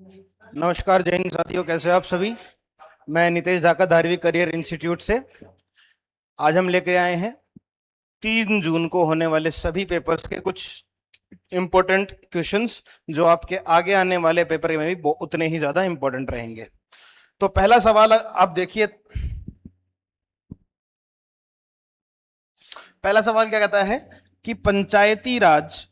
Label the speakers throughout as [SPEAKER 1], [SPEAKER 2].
[SPEAKER 1] नमस्कार जैन साथियों, कैसे आप सभी। मैं नितेश ढाका, धारवी करियर इंस्टीट्यूट से। आज हम लेकर आए हैं 3 जून को होने वाले सभी पेपर्स के कुछ इंपॉर्टेंट क्वेश्चंस, जो आपके आगे आने वाले पेपर में भी उतने ही ज्यादा इंपॉर्टेंट रहेंगे। तो पहला सवाल आप देखिए। पहला सवाल क्या कहता है कि पंचायती राज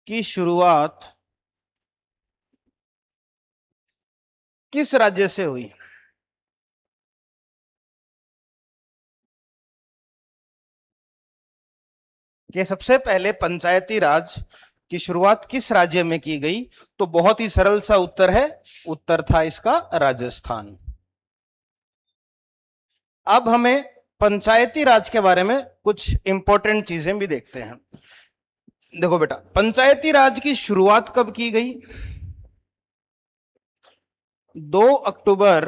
[SPEAKER 1] की शुरुआत किस राज्य से हुई। कि सबसे पहले पंचायती राज की शुरुआत किस राज्य में की गई। तो बहुत ही सरल सा उत्तर है, उत्तर था इसका राजस्थान। अब हमें पंचायती राज के बारे में कुछ इंपॉर्टेंट चीजें भी देखते हैं। देखो बेटा, पंचायती राज की शुरुआत कब की गई। 2 अक्टूबर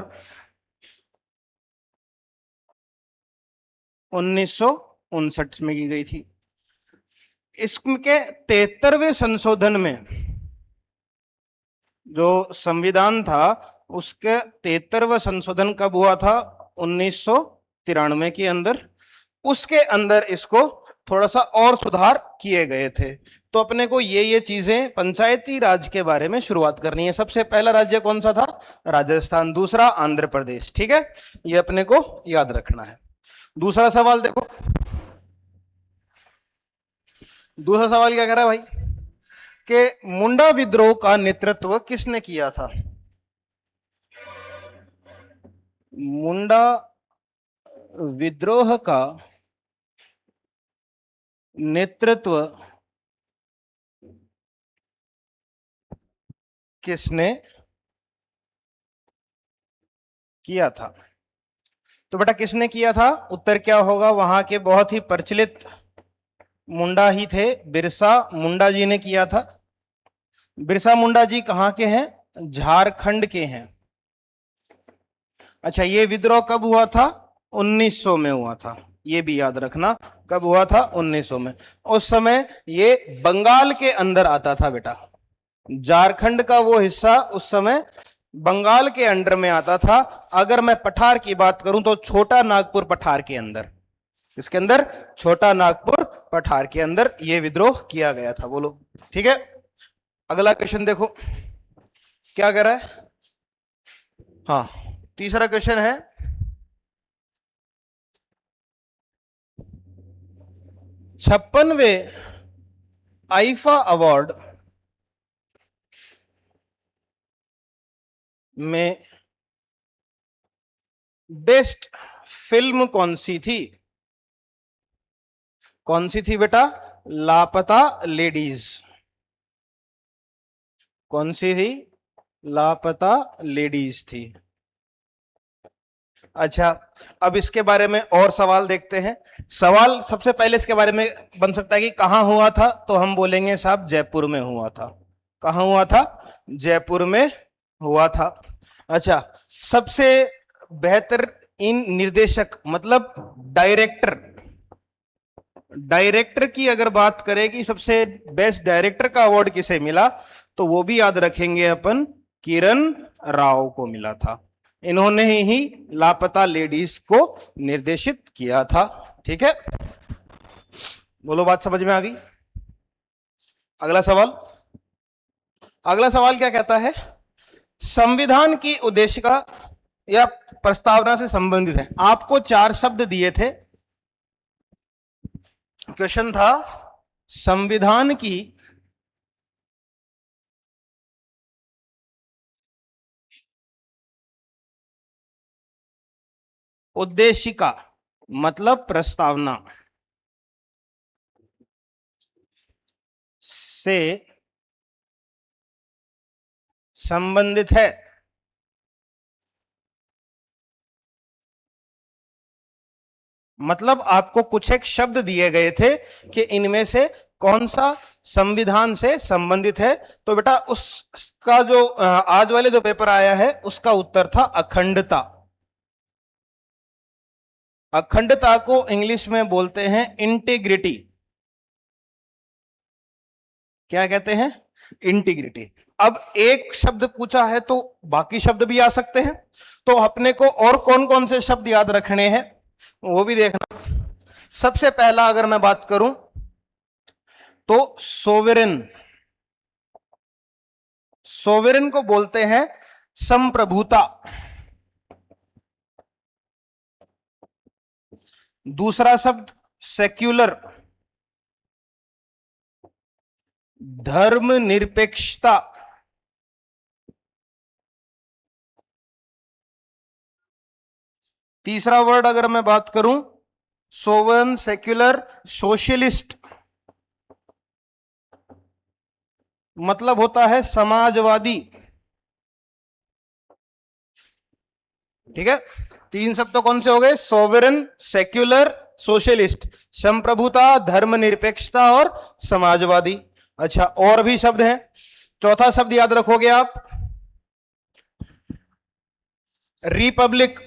[SPEAKER 1] 1959 में की गई थी। इसके 73वें संशोधन में, जो संविधान था उसके 73वां संशोधन कब हुआ था, 1993 के अंदर। उसके अंदर इसको थोड़ा सा और सुधार किए गए थे। तो अपने को ये चीजें पंचायती राज के बारे में शुरुआत करनी है। सबसे पहला राज्य कौन सा था, राजस्थान। दूसरा आंध्र प्रदेश। ठीक है, ये अपने को याद रखना है। दूसरा सवाल देखो, दूसरा सवाल क्या कह रहा है भाई कि मुंडा विद्रोह का नेतृत्व किसने किया था। मुंडा विद्रोह का नेतृत्व किसने किया था। तो बेटा किसने किया था, उत्तर क्या होगा, वहां के बहुत ही प्रचलित मुंडा ही थे, बिरसा मुंडा जी ने किया था। बिरसा मुंडा जी कहां के हैं, झारखंड के हैं। अच्छा, ये विद्रोह कब हुआ था, 1900 में हुआ था। ये भी याद रखना, कब हुआ था, 1900 में। उस समय ये बंगाल के अंदर आता था बेटा। झारखंड का वो हिस्सा उस समय बंगाल के अंडर में आता था। अगर मैं पठार की बात करूं तो छोटा नागपुर पठार के अंदर, इसके अंदर छोटा नागपुर पठार के अंदर यह विद्रोह किया गया था। बोलो ठीक है। अगला क्वेश्चन देखो क्या कह रहा है। हाँ, तीसरा क्वेश्चन है, 56वें आईफा अवार्ड में बेस्ट फिल्म कौन सी थी। कौन सी थी बेटा, लापता लेडीज। कौन सी थी, लापता लेडीज थी। अच्छा, अब इसके बारे में और सवाल देखते हैं। सवाल सबसे पहले इसके बारे में बन सकता है कि कहां हुआ था, तो हम बोलेंगे साहब जयपुर में हुआ था। कहां हुआ था, जयपुर में हुआ था। अच्छा, सबसे बेहतर इन निर्देशक मतलब डायरेक्टर, डायरेक्टर की अगर बात करें कि सबसे बेस्ट डायरेक्टर का अवार्ड किसे मिला, तो वो भी याद रखेंगे अपन, किरण राव को मिला था। इन्होंने ही लापता लेडीज को निर्देशित किया था। ठीक है, बोलो बात समझ में आ गई। अगला सवाल, अगला सवाल क्या कहता है, संविधान की उद्देशिका या प्रस्तावना से संबंधित है। आपको 4 शब्द दिए थे। क्वेश्चन था संविधान की उद्देशिका मतलब प्रस्तावना से संबंधित है। मतलब आपको कुछ एक शब्द दिए गए थे कि इनमें से कौन सा संविधान से संबंधित है। तो बेटा उसका जो आज वाले जो पेपर आया है उसका उत्तर था अखंडता। अखंडता को इंग्लिश में बोलते हैं इंटीग्रिटी। क्या कहते हैं? इंटीग्रिटी। अब एक शब्द पूछा है तो बाकी शब्द भी आ सकते हैं, तो अपने को और कौन कौन से शब्द याद रखने हैं वो भी देखना। सबसे पहला अगर मैं बात करूं तो सोवेरेन। सोवेरेन को बोलते हैं संप्रभुता। दूसरा शब्द सेक्युलर, धर्मनिरपेक्षता। तीसरा वर्ड अगर मैं बात करूं, सोवेरेन, सेक्युलर, सोशलिस्ट, मतलब होता है समाजवादी। ठीक है, तीन शब्द तो कौन से हो गए? सोवेरेन, सेक्युलर, सोशलिस्ट, संप्रभुता, धर्मनिरपेक्षता और समाजवादी। अच्छा, और भी शब्द हैं। चौथा शब्द याद रखोगे आप, रिपब्लिक।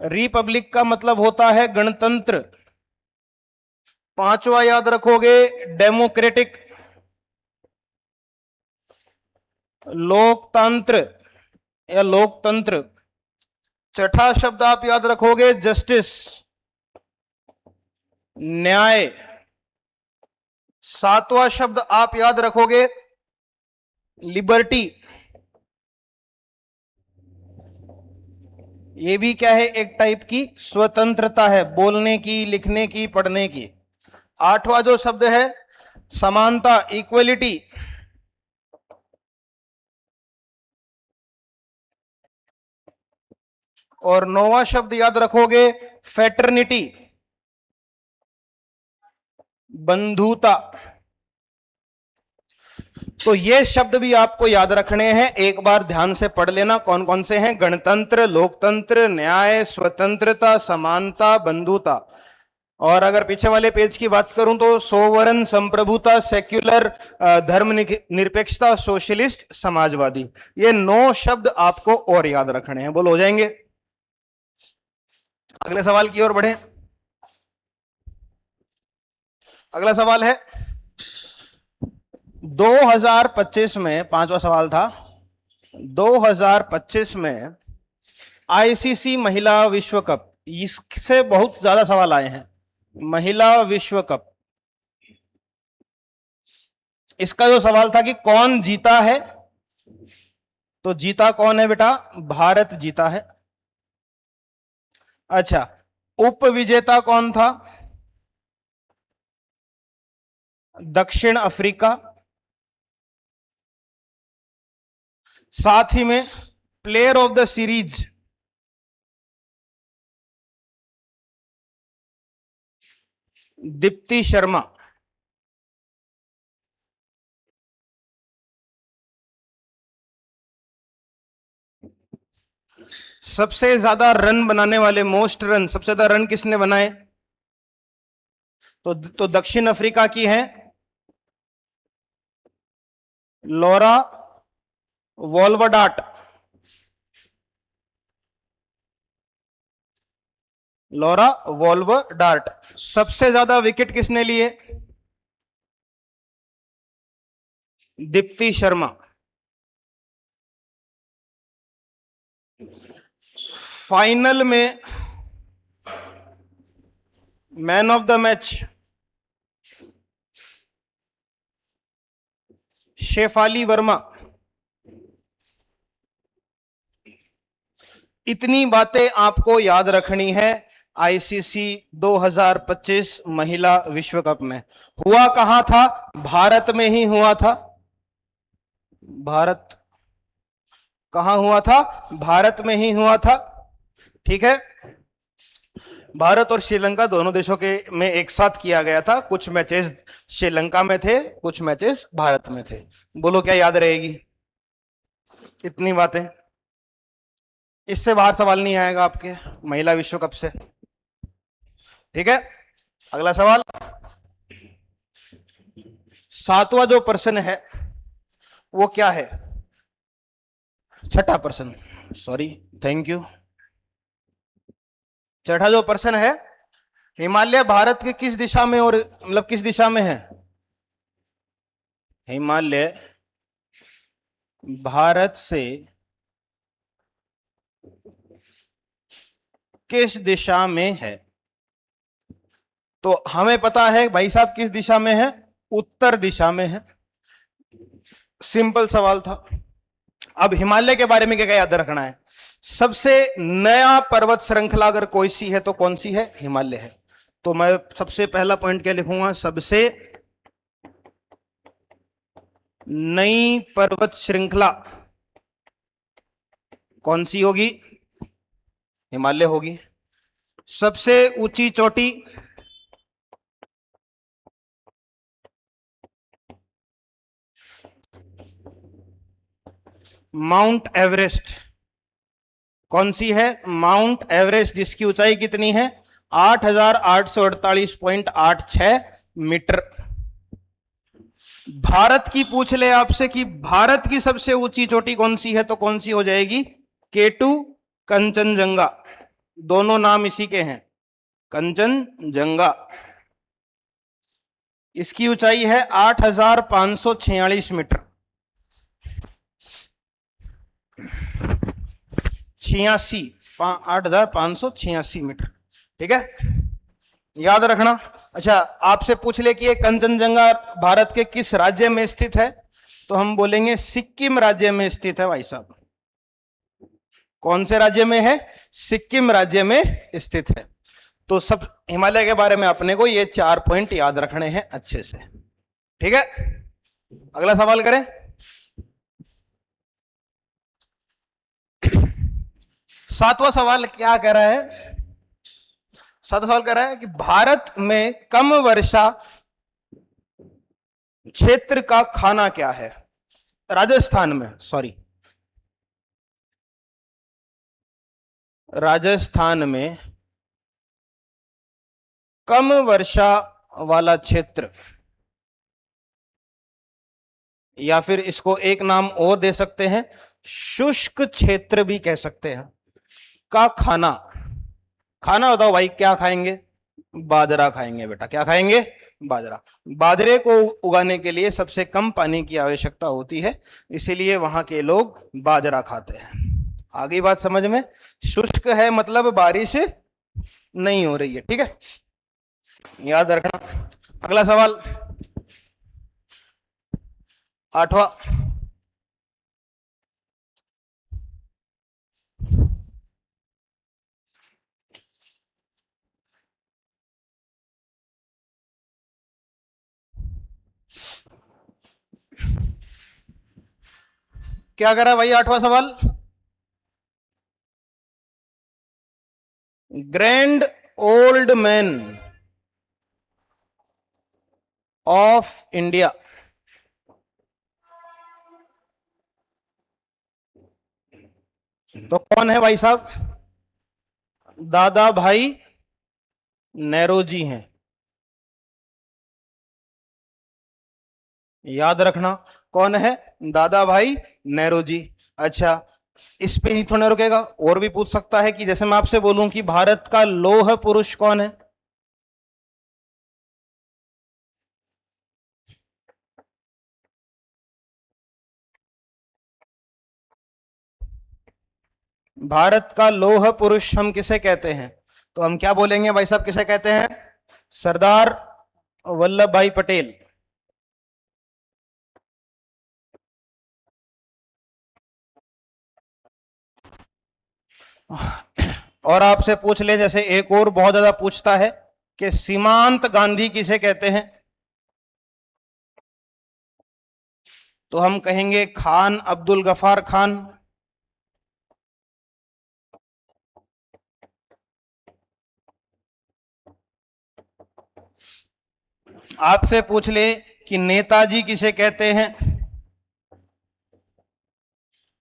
[SPEAKER 1] रिपब्लिक का मतलब होता है गणतंत्र। पांचवा याद रखोगे, डेमोक्रेटिक, लोकतंत्र या लोकतंत्र। छठा शब्द आप याद रखोगे, जस्टिस, न्याय। सातवां शब्द आप याद रखोगे, लिबर्टी। ये भी क्या है? एक टाइप की स्वतंत्रता है, बोलने की, लिखने की, पढ़ने की। आठवां जो शब्द है, समानता, इक्वलिटी। और नौवां शब्द याद रखोगे, फेटर्निटी, बंधुता। तो ये शब्द भी आपको याद रखने हैं, एक बार ध्यान से पढ़ लेना कौन कौन से हैं। गणतंत्र, लोकतंत्र, न्याय, स्वतंत्रता, समानता, बंधुता। और अगर पीछे वाले पेज की बात करूं तो सोवरन, संप्रभुता, सेक्युलर, धर्मनिरपेक्षता, सोशलिस्ट, समाजवादी। ये 9 शब्द आपको और याद रखने हैं। बोलो, हो जाएंगे? अगले सवाल की ओर बढ़े। अगला सवाल है 2025 में, पांचवा सवाल था, 2025 में आईसीसी महिला विश्व कप, इससे बहुत ज्यादा सवाल आए हैं। महिला विश्व कप, इसका जो सवाल था कि कौन जीता है, तो जीता कौन है बेटा? भारत जीता है। अच्छा, उप विजेता कौन था? दक्षिण अफ्रीका। साथ ही में player of the series, Deepti Sharma. सबसे ज्यादा रन बनाने वाले, मोस्ट रन, सबसे ज्यादा रन किसने बनाए? तो दक्षिण अफ्रीका की है लॉरा वॉल्वडाट। लॉरा वॉल्वडाट। सबसे ज्यादा विकेट किसने लिए? दीप्ति शर्मा। फाइनल में man of the match Shafali Verma. इतनी बातें आपको याद रखनी है आईसीसी 2025 महिला विश्व कप में। हुआ कहां था? भारत में ही हुआ था। भारत, कहां हुआ था? भारत में ही हुआ था। ठीक है, भारत और श्रीलंका दोनों देशों के में एक साथ किया गया था। कुछ मैचेस श्रीलंका में थे, कुछ मैचेस भारत में थे। बोलो, क्या याद रहेगी? इतनी बातें, इससे बाहर सवाल नहीं आएगा आपके महिला विश्व कप से। ठीक है, अगला सवाल, सातवां जो प्रश्न है वो क्या है? छठा प्रश्न, सॉरी, थैंक यू। छठा जो प्रश्न है, हिमालय भारत के किस दिशा में और मतलब किस दिशा में है? हिमालय भारत से किस दिशा में है? तो हमें पता है भाई साहब किस दिशा में है, उत्तर दिशा में है। सिंपल सवाल था। अब हिमालय के बारे में क्या याद रखना है, सबसे नया पर्वत श्रृंखला अगर कोई सी है तो कौन सी है? हिमालय है। तो मैं सबसे पहला पॉइंट क्या लिखूंगा, सबसे नई पर्वत श्रृंखला कौन सी होगी? हिमालय होगी। सबसे ऊंची चोटी, माउंट एवरेस्ट कौन सी है? माउंट एवरेस्ट, जिसकी ऊंचाई कितनी है? 8,848.86 मीटर। भारत की पूछ ले आपसे कि भारत की सबसे ऊंची चोटी कौन सी है, तो कौन सी हो जाएगी? K2 कंचनजंगा, दोनों नाम इसी के हैं, कंचनजंगा। इसकी ऊंचाई है 8,546 मीटर, 8,586 मीटर। ठीक है, याद रखना। अच्छा, आपसे पूछ ले कि ये कंचनजंगा भारत के किस राज्य में स्थित है, तो हम बोलेंगे सिक्किम राज्य में स्थित है भाई साहब। कौन से राज्य में है? सिक्किम राज्य में स्थित है। तो सब हिमालय के बारे में अपने को ये 4 पॉइंट याद रखने हैं अच्छे से। ठीक है, अगला सवाल करें। सातवां सवाल क्या कह रहा है? सातवां सवाल कह रहा है कि भारत में कम वर्षा क्षेत्र का खाना क्या है? राजस्थान में, सॉरी, राजस्थान में कम वर्षा वाला क्षेत्र, या फिर इसको एक नाम और दे सकते हैं, शुष्क क्षेत्र भी कह सकते हैं, का खाना, खाना बताओ भाई क्या खाएंगे? बाजरा खाएंगे बेटा। क्या खाएंगे? बाजरा। बाजरे को उगाने के लिए सबसे कम पानी की आवश्यकता होती है, इसीलिए वहां के लोग बाजरा खाते हैं। आगे बात समझ में? शुष्क है मतलब बारिश नहीं हो रही है। ठीक है, याद रखना। अगला सवाल, आठवां। क्या करा भाई? आठवां सवाल, grand old man of India, तो कौन है भाई साहब? दादा भाई नेरोजी हैं। याद रखना, कौन है? दादा भाई नेरोजी। अच्छा, इस पे ही थोड़ा रुकेगा, और भी पूछ सकता है कि जैसे मैं आपसे बोलूं कि भारत का लौह पुरुष कौन है? भारत का लौह पुरुष हम किसे कहते हैं? तो हम क्या बोलेंगे भाई साहब, किसे कहते हैं? सरदार वल्लभ भाई पटेल। और आपसे पूछ ले, जैसे एक और बहुत ज्यादा पूछता है कि सीमांत गांधी किसे कहते हैं, तो हम कहेंगे खान अब्दुल गफार खान। आपसे पूछ ले कि नेताजी किसे कहते हैं,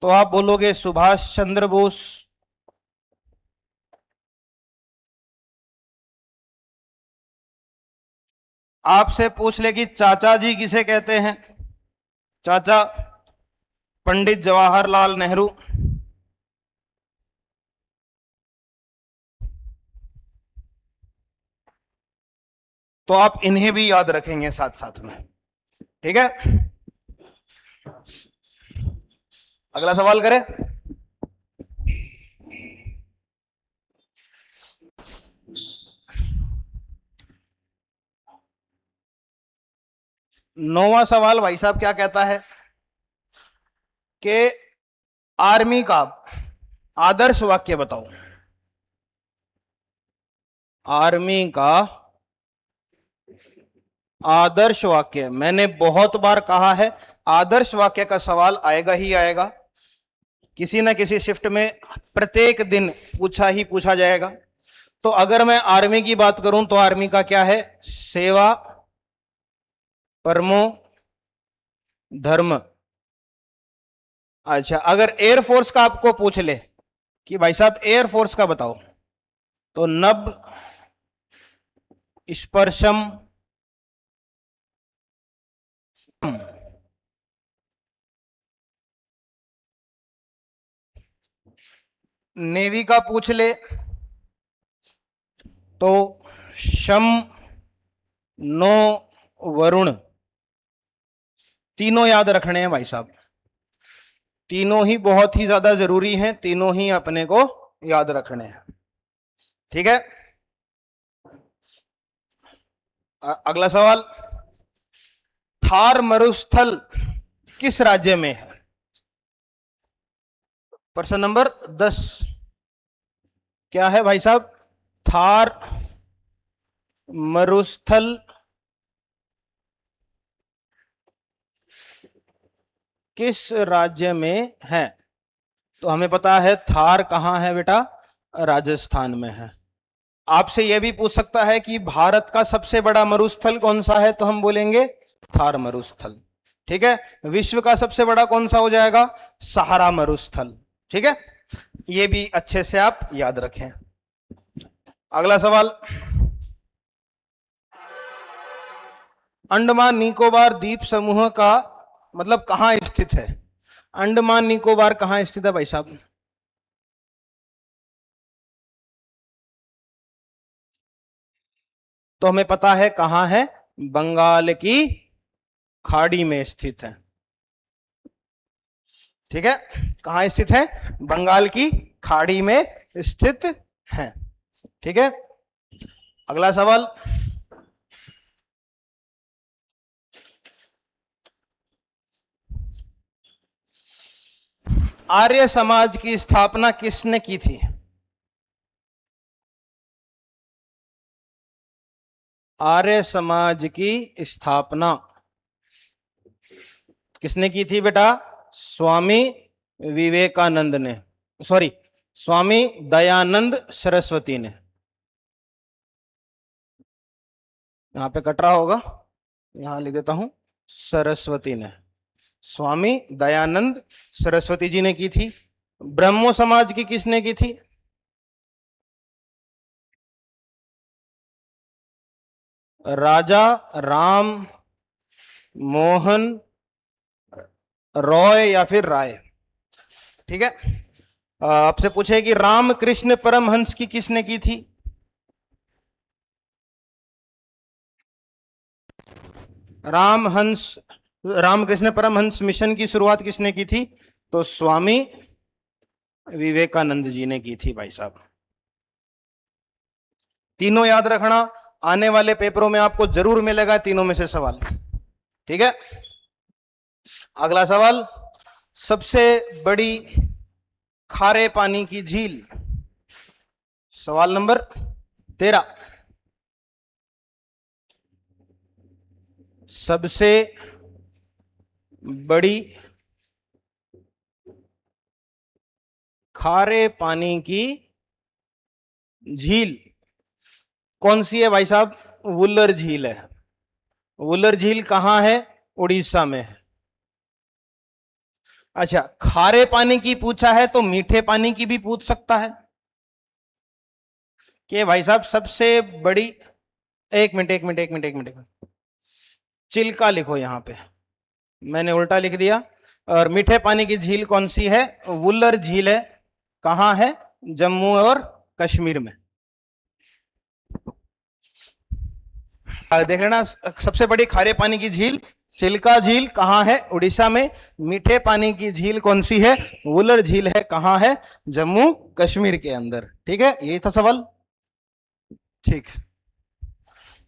[SPEAKER 1] तो आप बोलोगे सुभाष चंद्र बोस। आपसे पूछ ले कि चाचा जी किसे कहते हैं, चाचा पंडित जवाहरलाल नेहरू। तो आप इन्हें भी याद रखेंगे साथ साथ में। ठीक है, अगला सवाल करें। नौवां सवाल भाई साहब क्या कहता है कि आर्मी का आदर्श वाक्य बताओ। आर्मी का आदर्श वाक्य, मैंने बहुत बार कहा है आदर्श वाक्य का सवाल आएगा ही आएगा, किसी ना किसी शिफ्ट में प्रत्येक दिन पूछा ही पूछा जाएगा। तो अगर मैं आर्मी की बात करूं तो आर्मी का क्या है? सेवा परमो धर्म। अच्छा, अगर एयरफोर्स का आपको पूछ ले कि भाई साहब एयरफोर्स का बताओ, तो नभ स्पर्शम नेवी का पूछ ले तो शम नो वरुण। तीनों याद रखने हैं भाई साहब, तीनों ही बहुत ही ज्यादा जरूरी हैं, तीनों ही अपने को याद रखने हैं। ठीक है, अगला सवाल, थार मरुस्थल किस राज्य में है? प्रश्न नंबर 10 क्या है भाई साहब? थार मरुस्थल किस राज्य में है? तो हमें पता है थार कहां है बेटा? राजस्थान में है। आपसे यह भी पूछ सकता है कि भारत का सबसे बड़ा मरुस्थल कौन सा है, तो हम बोलेंगे थार मरुस्थल। ठीक है, विश्व का सबसे बड़ा कौन सा हो जाएगा? सहारा मरुस्थल। ठीक है, यह भी अच्छे से आप याद रखें। अगला सवाल, अंडमान निकोबार द्वीप समूह का मतलब कहां स्थित है? अंडमान निकोबार कहां स्थित है भाई साहब? तो हमें पता है कहां है, बंगाल की खाड़ी में स्थित है। ठीक है, कहां स्थित है? बंगाल की खाड़ी में स्थित है। ठीक है, अगला सवाल, आर्य समाज की स्थापना किसने की थी? आर्य समाज की स्थापना किसने की थी बेटा? स्वामी विवेकानंद ने, सॉरी स्वामी दयानंद सरस्वती ने। यहां पे कट रहा होगा, यहां लिख देता हूं, सरस्वती ने, स्वामी दयानंद सरस्वती जी ने की थी। ब्रह्मो समाज की किसने की थी? राजा राम मोहन रॉय या फिर राय। ठीक है, आपसे पूछे कि रामकृष्ण परमहंस की किसने की थी? रामकृष्ण परमहंस मिशन की शुरुआत किसने की थी? तो स्वामी विवेकानंद जी ने की थी भाई साहब। तीनों याद रखना, आने वाले पेपरों में आपको जरूर मिलेगा तीनों में से सवाल। ठीक है, अगला सवाल, सबसे बड़ी खारे पानी की झील, सवाल नंबर 13। सबसे बड़ी खारे पानी की झील कौन सी है भाई साहब? वुलर झील है। वुलर झील कहां है? उड़ीसा में है। अच्छा, खारे पानी की पूछा है तो मीठे पानी की भी पूछ सकता है कि भाई साहब सबसे बड़ी, एक मिनट एक मिनट एक मिनट एक मिनट, चिल्का लिखो यहां पे, मैंने उल्टा लिख दिया। और मीठे पानी की झील कौन सी है? वुलर झील है। कहां है? जम्मू और कश्मीर में। देख लेना, सबसे बड़ी खारे पानी की झील चिल्का झील कहाँ है? उड़ीसा में। मीठे पानी की झील कौन सी है? वुलर झील है। कहाँ है? जम्मू कश्मीर के अंदर। ठीक है, यही था सवाल। ठीक,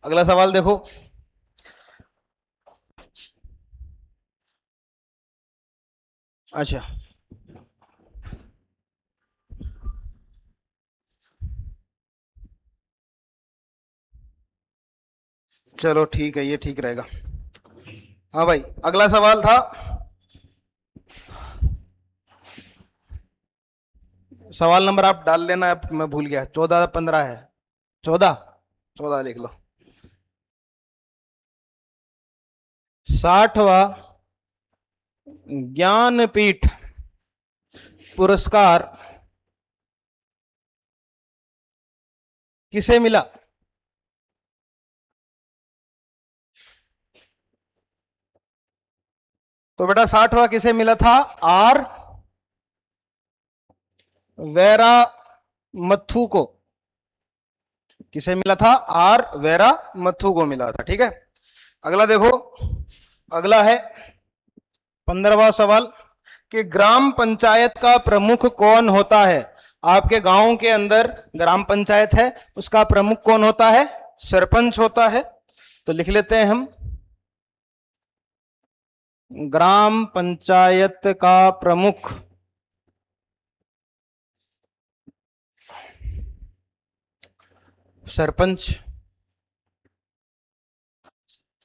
[SPEAKER 1] अगला सवाल देखो। अच्छा, चलो ठीक है, ये ठीक रहेगा। हाँ भाई, अगला सवाल था, सवाल नंबर आप डाल लेना, अब मैं भूल गया, 14-15 है। 14, 14 लिख लो। 60वां ज्ञानपीठ पुरस्कार किसे मिला? तो बेटा 60वां किसे मिला था? आर वेरा मथु को। किसे मिला था? आर वेरा मथु को मिला था। ठीक है, अगला देखो। अगला है 15वां सवाल कि ग्राम पंचायत का प्रमुख कौन होता है? आपके गांव के अंदर ग्राम पंचायत है, उसका प्रमुख कौन होता है? सरपंच होता है। तो लिख लेते हैं हम, ग्राम पंचायत का प्रमुख सरपंच।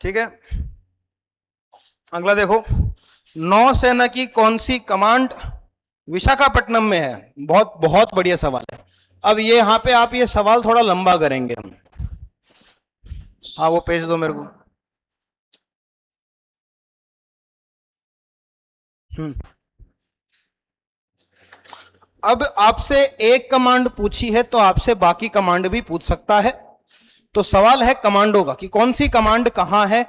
[SPEAKER 1] ठीक है, अगला देखो, नौसेना की कौन सी कमांड विशाखापट्टनम में है? बहुत बहुत बढ़िया सवाल है। अब ये यहां पे आप ये सवाल थोड़ा लंबा करेंगे हम। हाँ, वो पेज दो मेरे को। हम्म, अब आपसे एक कमांड पूछी है तो आपसे बाकी कमांड भी पूछ सकता है। तो सवाल है कमांडो का, कि कौन सी कमांड कहां है,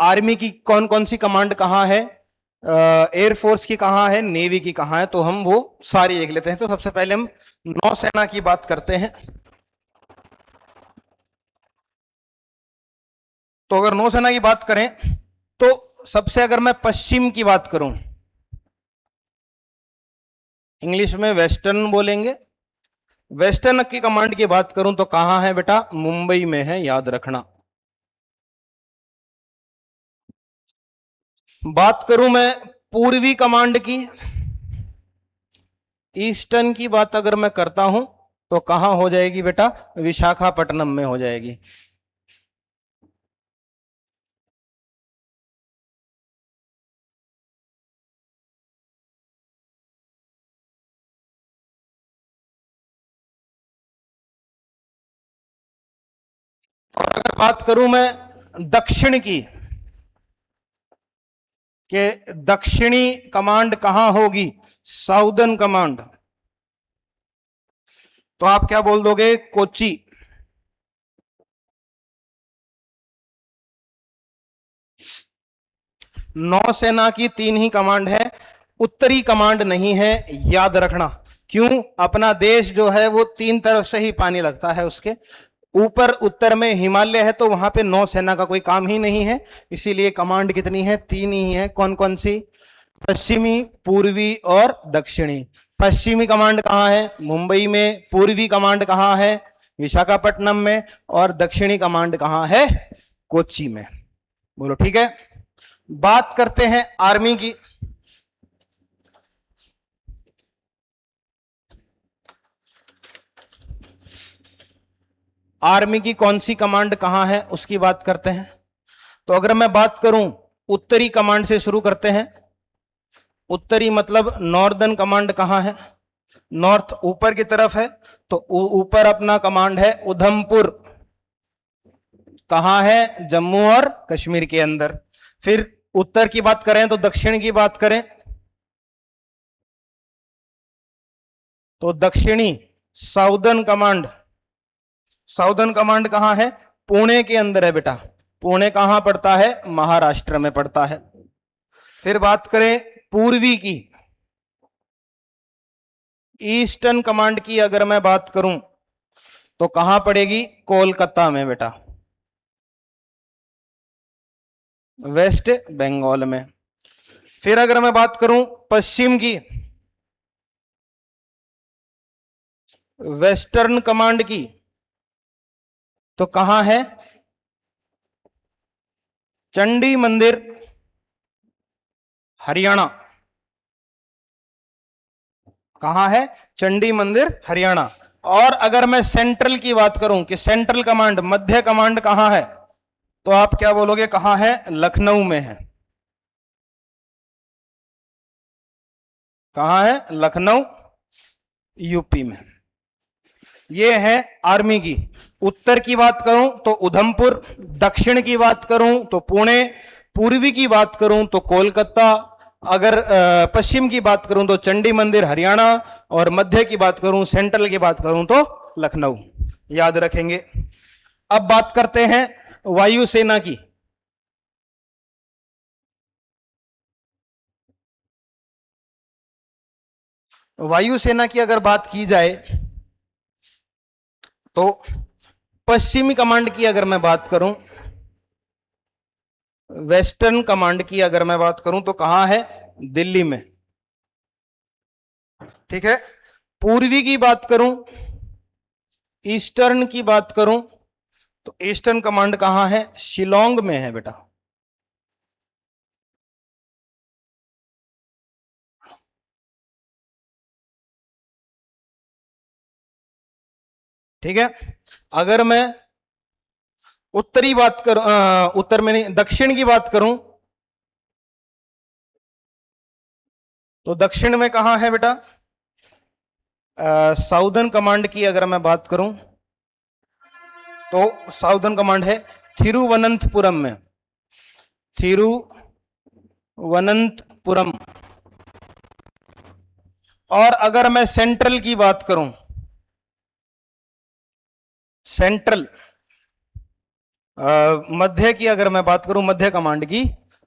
[SPEAKER 1] आर्मी की कौन कौन सी कमांड कहां है, एयरफोर्स की कहां है, नेवी की कहां है, तो हम वो सारी लिख लेते हैं। तो सबसे पहले हम नौसेना की बात करते हैं। तो अगर नौसेना की बात करें तो सबसे, अगर मैं पश्चिम की बात करूं, इंग्लिश में वेस्टर्न बोलेंगे, वेस्टर्न की कमांड की बात करूं तो कहां है बेटा? मुंबई में है, याद रखना। बात करूं मैं पूर्वी कमांड की, ईस्टर्न की बात अगर मैं करता हूं तो कहां हो जाएगी बेटा? विशाखापट्टनम में हो जाएगी। और अगर बात करूं मैं दक्षिण की, कि दक्षिणी कमांड कहां होगी? Southern command. तो आप क्या बोल दोगे? कोची। नौसेना की 3 ही कमांड है, उत्तरी कमांड नहीं है, याद रखना। क्यों? अपना देश जो है वो 3 तरफ से ही पानी लगता है उसके ऊपर, उत्तर में हिमालय है, तो वहां पे नौसेना का कोई काम ही नहीं है। इसीलिए कमांड कितनी है? 3 ही है। कौन कौन सी? पश्चिमी, पूर्वी और दक्षिणी। पश्चिमी कमांड कहां है? मुंबई में। पूर्वी कमांड कहां है? विशाखापट्टनम में। और दक्षिणी कमांड कहां है? कोच्चि में। बोलो ठीक है। बात करते हैं आर्मी की। आर्मी की कौन सी कमांड कहां है उसकी बात करते हैं। तो अगर मैं बात करूं, उत्तरी कमांड से शुरू करते हैं। उत्तरी मतलब नॉर्दर्न कमांड कहां है? नॉर्थ ऊपर की तरफ है, तो ऊपर अपना कमांड है उधमपुर। कहां है? जम्मू और कश्मीर के अंदर। फिर उत्तर की बात करें तो दक्षिण की बात करें तो दक्षिणी साउदर्न कमांड। साउदर्न कमांड कहां है? पुणे के अंदर है बेटा। पुणे कहां पड़ता है? महाराष्ट्र में पड़ता है। फिर बात करें पूर्वी की, ईस्टर्न कमांड की अगर मैं बात करूं तो कहां पड़ेगी? कोलकाता में बेटा। वेस्ट बंगाल में। फिर अगर मैं बात करूं पश्चिम की, वेस्टर्न कमांड की, तो कहां है? चंडी मंदिर, हरियाणा। कहां है? चंडी मंदिर, हरियाणा। और अगर मैं सेंट्रल की बात करूं कि सेंट्रल कमांड, मध्य कमांड कहां है, तो आप क्या बोलोगे? कहां है? लखनऊ में है। कहां है? लखनऊ, यूपी में। ये है आर्मी की। उत्तर की बात करूं तो उधमपुर, दक्षिण की बात करूं तो पुणे, पूर्वी की बात करूं तो कोलकाता, अगर पश्चिम की बात करूं तो चंडी मंदिर, हरियाणा, और मध्य की बात करूं, सेंट्रल की बात करूं तो लखनऊ। याद रखेंगे। अब बात करते हैं वायुसेना की। वायुसेना की अगर बात की जाए तो पश्चिमी कमांड की अगर मैं बात करूं, वेस्टर्न कमांड की अगर मैं बात करूं तो कहां है? दिल्ली में। ठीक है। पूर्वी की बात करूं, ईस्टर्न की बात करूं तो ईस्टर्न कमांड कहां है? शिलोंग में है बेटा। ठीक है। अगर मैं उत्तरी बात करूं, उत्तर में नहीं, दक्षिण की बात करूं तो दक्षिण में कहां है बेटा? साउदर्न कमांड की अगर मैं बात करूं तो साउदर्न कमांड है थिरुवनंतपुरम में। थिरुवनंतपुरम। और अगर मैं सेंट्रल की बात करूं, सेंट्रल मध्य की अगर मैं बात करूं, मध्य कमांड की,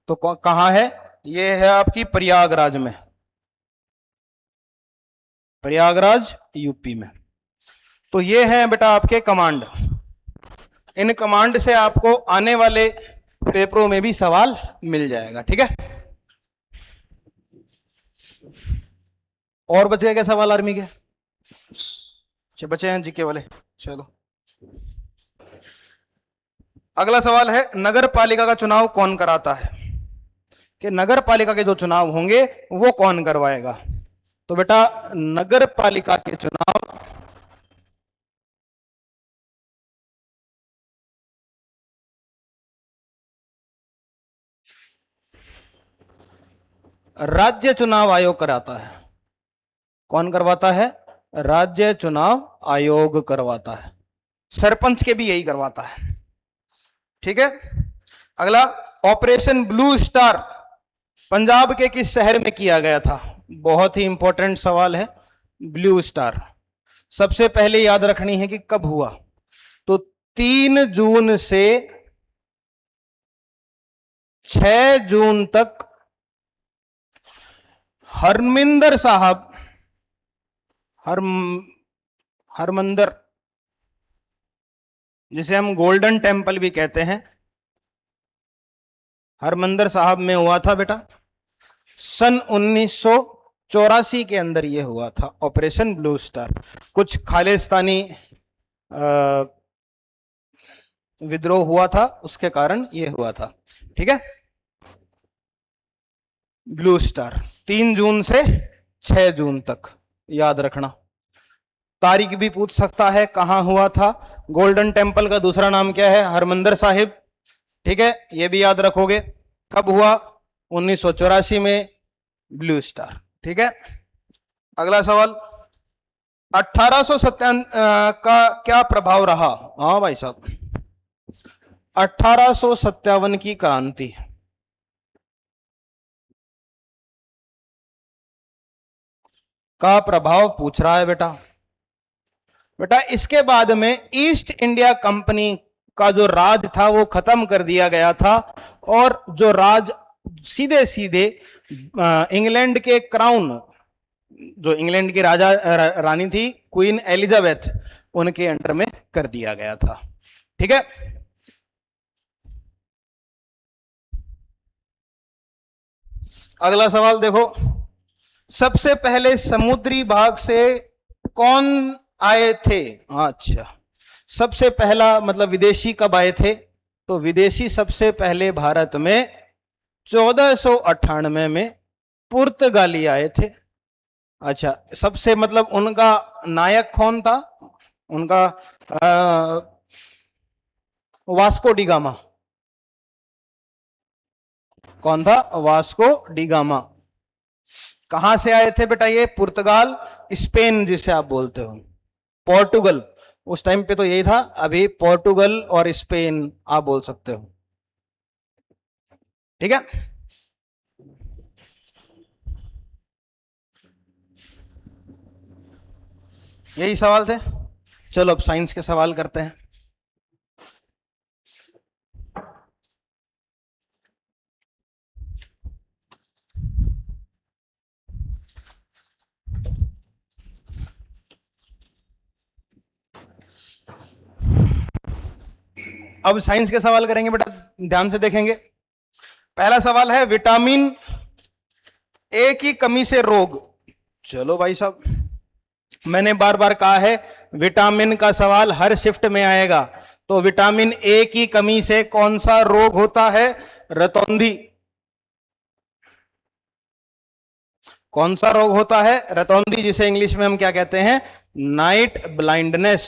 [SPEAKER 1] तो कहां है? यह है आपकी प्रयागराज में। प्रयागराज, यूपी में। तो ये है बेटा आपके कमांड। इन कमांड से आपको आने वाले पेपरों में भी सवाल मिल जाएगा। ठीक है। और बचे क्या सवाल आर्मी के? अच्छा, बचे हैं जीके वाले। चलो, अगला सवाल है नगर पालिका का चुनाव कौन कराता है? कि नगर पालिका के जो चुनाव होंगे वो कौन करवाएगा? तो बेटा नगर पालिका के चुनाव राज्य चुनाव आयोग कराता है। कौन करवाता है? राज्य चुनाव आयोग करवाता है। सरपंच के भी यही करवाता है। ठीक है। अगला, ऑपरेशन ब्लू स्टार पंजाब के किस शहर में किया गया था? बहुत ही इंपॉर्टेंट सवाल है। ब्लू स्टार सबसे पहले याद रखनी है कि कब हुआ। तो 3 जून से 6 जून तक हरमिंदर साहब, हरमंदर, जिसे हम गोल्डन टेम्पल भी कहते हैं, हरमंदर साहब में हुआ था बेटा। सन 1984 के अंदर यह हुआ था ऑपरेशन ब्लू स्टार। कुछ खालिस्तानी विद्रोह हुआ था, उसके कारण यह हुआ था। ठीक है। ब्लू स्टार 3 जून से 6 जून तक याद रखना। तारीख भी पूछ सकता है कहां हुआ था। गोल्डन टेम्पल का दूसरा नाम क्या है? हरमंदर साहिब। ठीक है, यह भी याद रखोगे। कब हुआ? 1984 में ब्लू स्टार। ठीक है। अगला सवाल, 1857 का क्या प्रभाव रहा? हाँ भाई साहब, 1857 की क्रांति का प्रभाव पूछ रहा है बेटा। बेटा इसके बाद में ईस्ट इंडिया कंपनी का जो राज था वो खत्म कर दिया गया था, और जो राज सीधे सीधे इंग्लैंड के क्राउन, जो इंग्लैंड की राजा रानी थी क्वीन एलिजाबेथ, उनके अंडर में कर दिया गया था। ठीक है। अगला सवाल देखो, सबसे पहले समुद्री भाग से कौन आए थे? अच्छा, सबसे पहला मतलब विदेशी कब आए थे? तो विदेशी सबसे पहले भारत में 1498 में पुर्तगाली आए थे। अच्छा, सबसे मतलब उनका नायक कौन था? उनका वास्को डी गामा। कौन था? Vasco D gamma. कहां से आए थे बेटा ये? पुर्तगाल, स्पेन जिसे आप बोलते हो, पोर्टुगल। उस टाइम पे तो यही था, अभी पोर्टुगल और स्पेन आप बोल सकते हो। ठीक है, यही सवाल थे। चलो अब साइंस के सवाल करते हैं। अब साइंस के सवाल करेंगे बेटा, ध्यान से देखेंगे। पहला सवाल है, विटामिन ए की कमी से रोग। चलो भाई साहब, मैंने बार बार कहा है विटामिन का सवाल हर शिफ्ट में आएगा। तो विटामिन ए की कमी से कौन सा रोग होता है? रतौंधी। कौन सा रोग होता है? रतौंधी, जिसे इंग्लिश में हम क्या कहते हैं? Night blindness.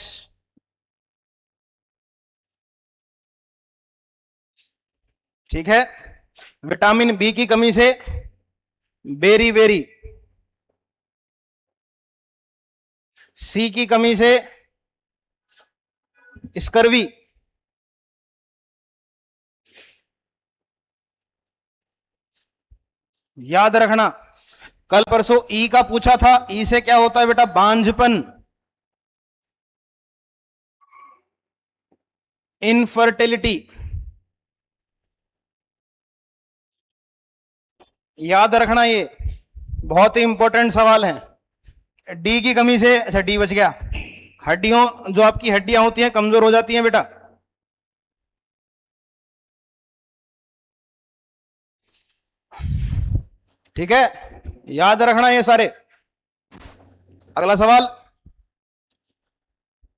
[SPEAKER 1] ठीक है। विटामिन बी की कमी से बेरी बेरी। सी की कमी से स्कर्वी। याद रखना, कल परसों ई का पूछा था। ई से क्या होता है बेटा? बांझपन, इनफर्टिलिटी। याद रखना, ये बहुत ही इंपॉर्टेंट सवाल है। डी की कमी से, अच्छा डी बच गया, हड्डियों, जो आपकी हड्डियां होती हैं कमजोर हो जाती हैं बेटा। ठीक है, याद रखना ये सारे। अगला सवाल,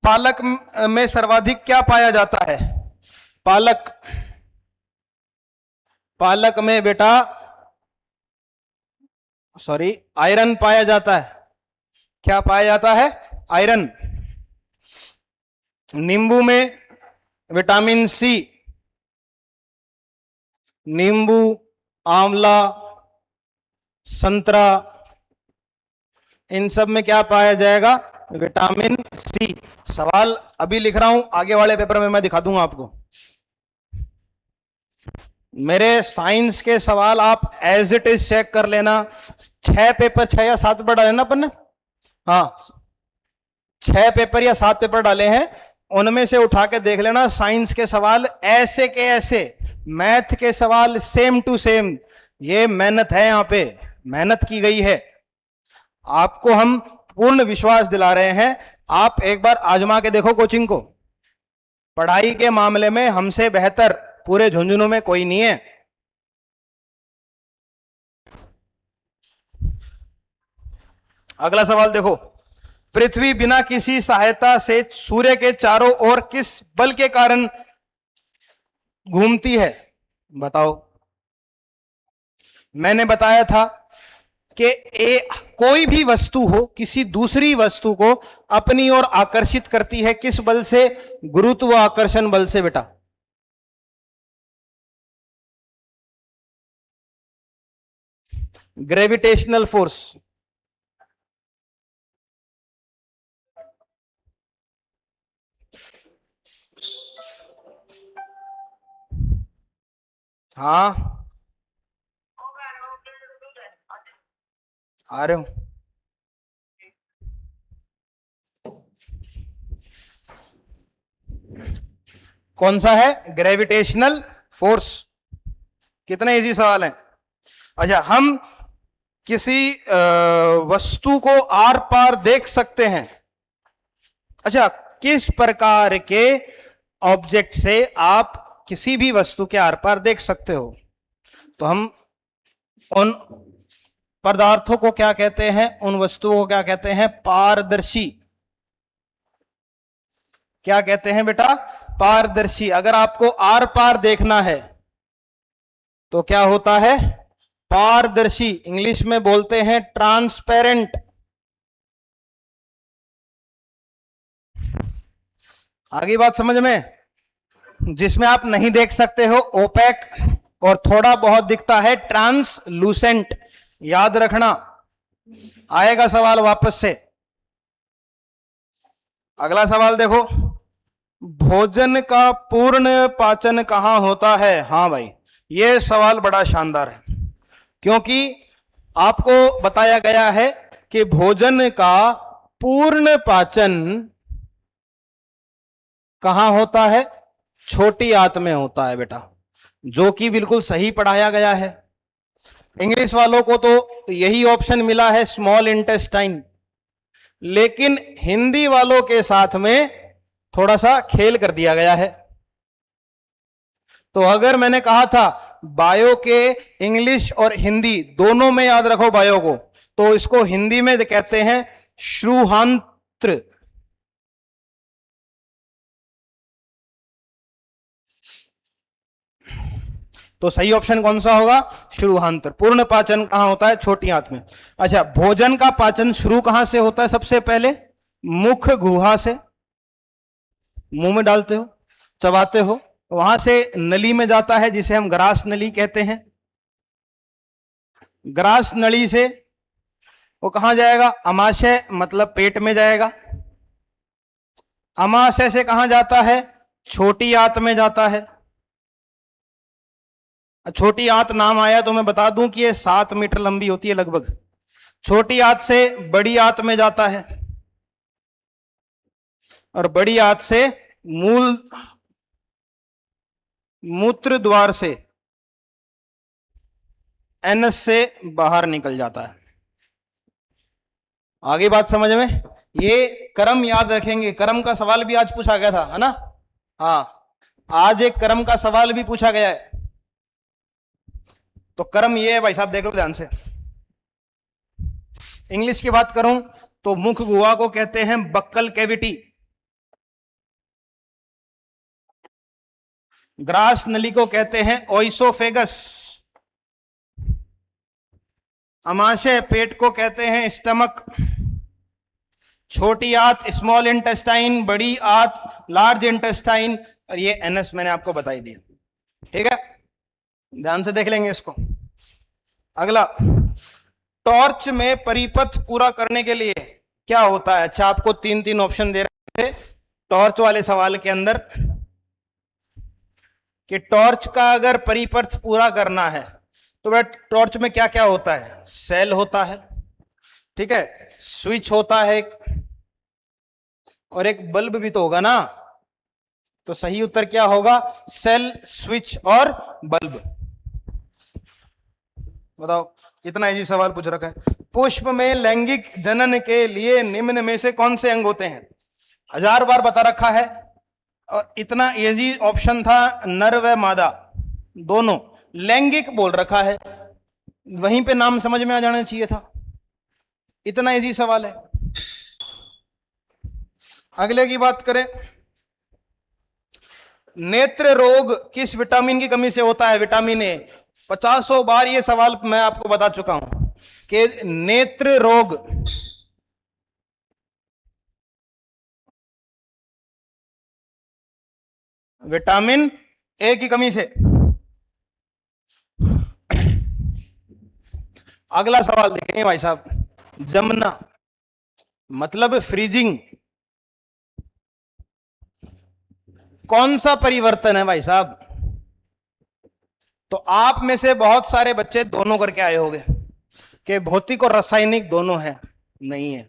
[SPEAKER 1] पालक में सर्वाधिक क्या पाया जाता है? पालक, पालक में बेटा सॉरी आयरन पाया जाता है। क्या पाया जाता है? आयरन। नींबू में विटामिन सी। नींबू, आंवला, संतरा, इन सब में क्या पाया जाएगा? Vitamin C. सवाल अभी लिख रहा हूं, आगे वाले पेपर में मैं दिखा दूंगा आपको। मेरे साइंस के सवाल आप एज इट इज चेक कर लेना। 6 पेपर, 6 या 7 पेपर डाले ना अपन ने? हाँ, 6 पेपर या 7 पेपर डाले हैं, उनमें से उठा के देख लेना। साइंस के सवाल ऐसे के ऐसे, मैथ के सवाल सेम टू सेम। ये मेहनत है, यहां पे मेहनत की गई है। आपको हम पूर्ण विश्वास दिला रहे हैं, आप एक बार आजमा के देखो कोचिंग को। पढ़ाई के मामले में हमसे बेहतर पूरे झुंझुनू में कोई नहीं है। अगला सवाल देखो, पृथ्वी बिना किसी सहायता से सूर्य के चारों ओर किस बल के कारण घूमती है? बताओ। मैंने बताया था कि कोई भी वस्तु हो किसी दूसरी वस्तु को अपनी ओर आकर्षित करती है, किस बल से? गुरुत्वाकर्षण बल से बेटा। Gravitational force. हाँ, आ रहे हो? कौन सा है? Gravitational force. कितने इजी सवाल हैं। अच्छा, हम किसी वस्तु को आर पार देख सकते हैं। अच्छा, किस प्रकार के ऑब्जेक्ट से आप किसी भी वस्तु के आर पार देख सकते हो? तो हम उन पदार्थों को क्या कहते हैं, उन वस्तुओं को क्या कहते हैं, पारदर्शी। क्या कहते हैं बेटा, पारदर्शी। अगर आपको आर पार देखना है तो क्या होता है, पारदर्शी। इंग्लिश में बोलते हैं ट्रांसपेरेंट। आगे बात समझ में, जिसमें आप नहीं देख सकते हो ओपेक, और थोड़ा बहुत दिखता है ट्रांसलूसेंट। याद रखना, आएगा सवाल वापस से। अगला सवाल देखो, भोजन का पूर्ण पाचन कहां होता है। हां भाई, यह सवाल बड़ा शानदार है, क्योंकि आपको बताया गया है कि भोजन का पूर्ण पाचन कहां होता है, छोटी आंत में होता है बेटा, जो कि बिल्कुल सही पढ़ाया गया है। इंग्लिश वालों को तो यही ऑप्शन मिला है, स्मॉल इंटेस्टाइन, लेकिन हिंदी वालों के साथ में थोड़ा सा खेल कर दिया गया है। तो अगर मैंने कहा था बायो के इंग्लिश और हिंदी दोनों में याद रखो बायो को, तो इसको हिंदी में कहते हैं श्रुहांत्र। तो सही ऑप्शन कौन सा होगा, श्रुहांत्र। पूर्ण पाचन कहां होता है, छोटी आंत में। अच्छा, भोजन का पाचन शुरू कहां से होता है, सबसे पहले मुख गुहा से, मुंह में डालते हो, चबाते हो, वहां से नली में जाता है, जिसे हम ग्रास नली कहते हैं। ग्रास नली से वो कहां जाएगा, अमाशय मतलब पेट में जाएगा। अमाशय से कहां जाता है, छोटी आंत में जाता है। छोटी आंत नाम आया तो मैं बता दूं कि ये 7 मीटर लंबी होती है लगभग। छोटी आंत से बड़ी आंत में जाता है, और बड़ी आंत से मूत्र द्वार से, एनस से बाहर निकल जाता है। आगे बात समझ में, ये क्रम याद रखेंगे। क्रम का सवाल भी आज पूछा गया था, है ना। हाँ, आज एक क्रम का सवाल भी पूछा गया है। तो क्रम ये है भाई साहब, देख लो ध्यान से। इंग्लिश की बात करूं तो मुख गुहा को कहते हैं बक्कल कैविटी। ग्रास नली को कहते हैं ओइसोफेगस। अमाशय पेट को कहते हैं स्टमक। छोटी आंत स्मॉल इंटेस्टाइन, बड़ी आंत लार्ज इंटेस्टाइन, और ये एनएस मैंने आपको बताई दिया। ठीक है, ध्यान से देख लेंगे इसको। अगला, टॉर्च में परिपथ पूरा करने के लिए क्या होता है। अच्छा, आपको 3 ऑप्शन दे रहे थे टॉर्च वाले सवाल के अंदर, कि टॉर्च का अगर परिपथ पूरा करना है तो वह टॉर्च में क्या क्या होता है, सेल होता है, ठीक है, स्विच होता है एक, और एक बल्ब भी तो होगा ना। तो सही उत्तर क्या होगा, सेल, स्विच और बल्ब। बताओ, इतना इजी सवाल पूछ रखा है। पुष्प में लैंगिक जनन के लिए निम्न में से कौन से अंग होते हैं। 1000 बार बता रखा है, और इतना इजी ऑप्शन था, नर व मादा दोनों। लैंगिक बोल रखा है, वहीं पे नाम समझ में आ जाना चाहिए था। इतना इजी सवाल है। अगले की बात करें, नेत्र रोग किस विटामिन की कमी से होता है। Vitamin A. 50 बार ये सवाल मैं आपको बता चुका हूं कि नेत्र रोग विटामिन ए की कमी से। अगला सवाल देखेंगे भाई साहब, जमना मतलब फ्रीजिंग, कौन सा परिवर्तन है भाई साहब। तो आप में से बहुत सारे बच्चे दोनों करके आए होंगे कि भौतिक और रासायनिक दोनों है। नहीं है,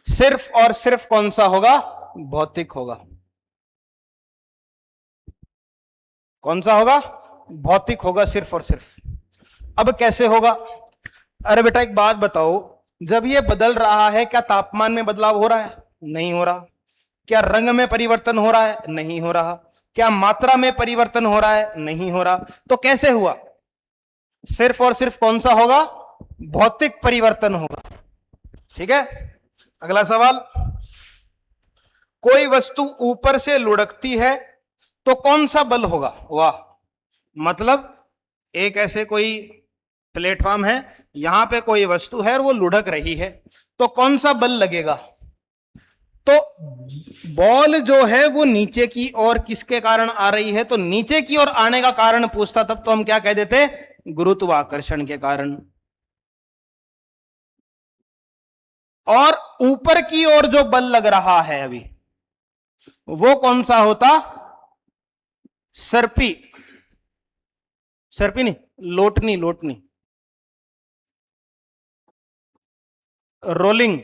[SPEAKER 1] सिर्फ और सिर्फ कौन सा होगा, भौतिक होगा। कौन सा होगा, भौतिक होगा सिर्फ और सिर्फ। अब कैसे होगा। अरे बेटा एक बात बताओ, जब ये बदल रहा है क्या तापमान में बदलाव हो रहा है, नहीं हो रहा। क्या रंग में परिवर्तन हो रहा है, नहीं हो रहा। क्या मात्रा में परिवर्तन हो रहा है, नहीं हो रहा। तो कैसे हुआ, सिर्फ और सिर्फ कौन सा होगा? भौतिक परिवर्तन होगा। ठीक है, अगला सवाल, कोई वस्तु ऊपर से लुढ़कती है तो कौन सा बल होगा? वाह, मतलब एक ऐसे कोई प्लेटफॉर्म है, यहां पे कोई वस्तु है और वो लुढ़क रही है, तो कौन सा बल लगेगा? तो बॉल जो है वो नीचे की ओर किसके कारण आ रही है? तो नीचे की ओर आने का कारण पूछता तब तो हम क्या कह देते? गुरुत्वाकर्षण के कारण। और ऊपर की ओर जो बल लग रहा है अभी, वो कौन सा होता? सर्पी, सर्पी नहीं, लोटनी, लोटनी, रोलिंग।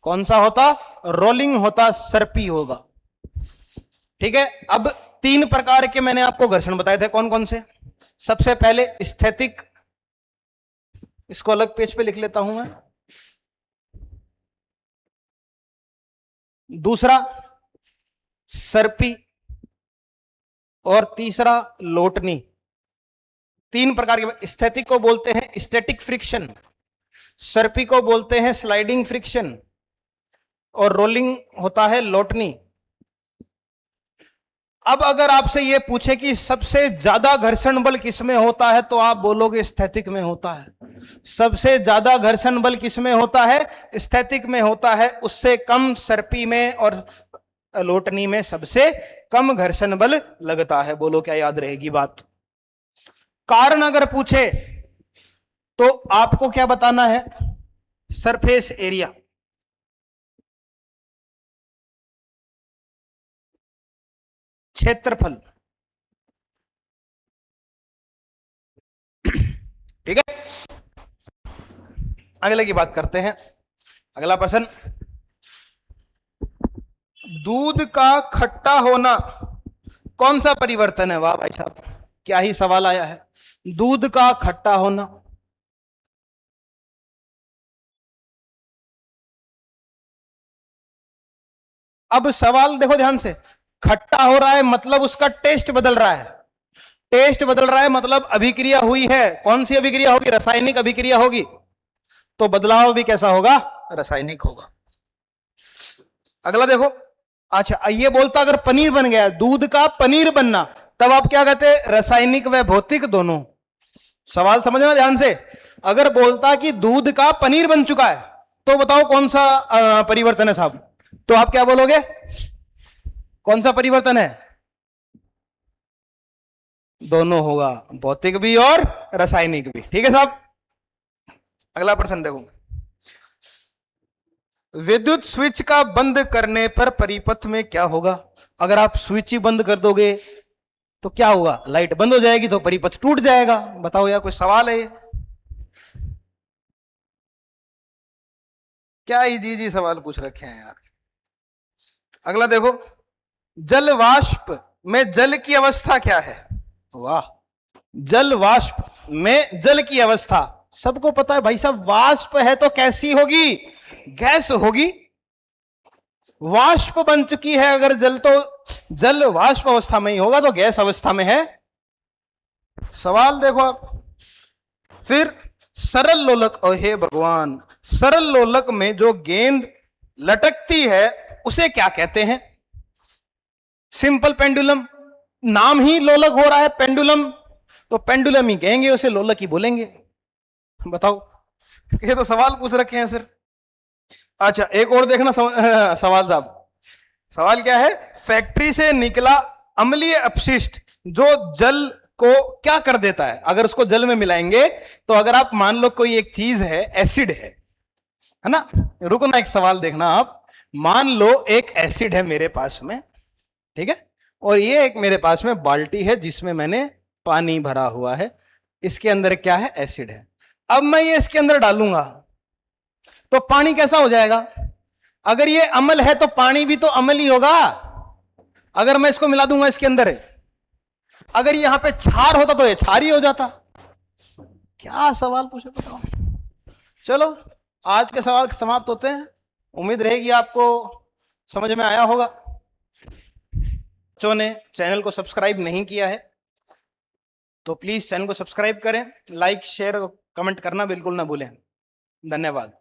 [SPEAKER 1] कौन सा होता? रोलिंग होता, सर्पी होगा। ठीक है, अब 3 प्रकार के मैंने आपको घर्षण बताए थे, कौन कौन से? सबसे पहले स्थैतिक, इसको अलग पेज पे लिख लेता हूं मैं। दूसरा सर्पी, और तीसरा लोटनी। 3 प्रकार के। स्थैतिक को बोलते हैं स्टैटिक फ्रिक्शन, सर्पी को बोलते हैं स्लाइडिंग फ्रिक्शन, और रोलिंग होता है लोटनी। अब अगर आपसे यह पूछे कि सबसे ज्यादा घर्षण बल किसमें होता है, तो आप बोलोगे स्थैतिक में होता है। सबसे ज्यादा घर्षण बल किसमें होता है? स्थैतिक में होता है। उससे कम सर्पी में और लोटनी में सबसे कम घर्षण बल लगता है। बोलो क्या याद रहेगी बात? कारण अगर पूछे तो आपको क्या बताना है? Surface area. क्षेत्रफल। ठीक है, अगले की बात करते हैं। अगला प्रश्न, दूध का खट्टा होना कौन सा परिवर्तन है? वाह भाई साहब, क्या ही सवाल आया है। दूध का खट्टा होना, अब सवाल देखो ध्यान से, खट्टा हो रहा है मतलब उसका टेस्ट बदल रहा है। टेस्ट बदल रहा है मतलब अभिक्रिया हुई है। कौन सी अभिक्रिया होगी? रासायनिक अभिक्रिया होगी। तो बदलाव भी कैसा होगा? रासायनिक होगा। अगला देखो, अच्छा ये बोलता अगर पनीर बन गया, दूध का पनीर बनना, तब आप क्या कहते? रासायनिक व भौतिक दोनों। सवाल समझना ध्यान से। अगर बोलता कि दूध का पनीर बन चुका है, तो बताओ कौन सा परिवर्तन है साहब? तो आप क्या बोलोगे? कौन सा परिवर्तन है? दोनों होगा, भौतिक भी और रासायनिक भी। ठीक है साहब, अगला प्रश्न देखो, विद्युत स्विच का बंद करने पर परिपथ में क्या होगा? अगर आप स्विच ही बंद कर दोगे तो क्या होगा? लाइट बंद हो जाएगी तो परिपथ टूट जाएगा। बताओ यार, कोई सवाल है? क्या ही जी जी सवाल पूछ रखे हैं यार। अगला देखो, जल वाष्प में जल की अवस्था क्या है? वाह, जल वाष्प में जल की अवस्था सबको पता है भाई साहब। वाष्प है तो कैसी होगी? गैस होगी। वाष्प बन चुकी है अगर जल, तो जल वाष्प अवस्था में ही होगा, तो गैस अवस्था में है। सवाल देखो आप। फिर सरल लोलक, ओ हे भगवान, सरल लोलक में जो गेंद लटकती है उसे क्या कहते हैं? Simple pendulum. नाम ही लोलक हो रहा है पेंडुलम, तो पेंडुलम ही कहेंगे उसे, लोलक ही बोलेंगे। बताओ, ये तो सवाल पूछ रखे हैं सर। अच्छा एक और देखना सवाल साहब। सवाल क्या है? फैक्ट्री से निकला अम्लीय अपशिष्ट जो जल को क्या कर देता है? अगर उसको जल में मिलाएंगे तो, अगर आप मान लो कोई एक चीज है, एसिड है ना, रुको ना, एक सवाल देखना आप। मान लो एक एसिड है मेरे पास में, ठीक है, और ये एक मेरे पास में बाल्टी है जिसमें मैंने पानी भरा हुआ है। इसके अंदर क्या है? एसिड है। अब मैं ये इसके अंदर डालूंगा तो पानी कैसा हो जाएगा? अगर ये अम्ल है तो पानी भी तो अम्ल ही होगा। अगर मैं इसको मिला दूंगा इसके अंदर, अगर यहां पे क्षार होता तो ये क्षार ही हो जाता। क्या सवाल पूछे बताओ। चलो आज के सवाल समाप्त होते हैं। उम्मीद रहेगी आपको समझ में आया होगा। बच्चों ने चैनल को सब्सक्राइब नहीं किया है तो प्लीज चैनल को सब्सक्राइब करें, लाइक शेयर कमेंट करना बिल्कुल ना भूलें। धन्यवाद।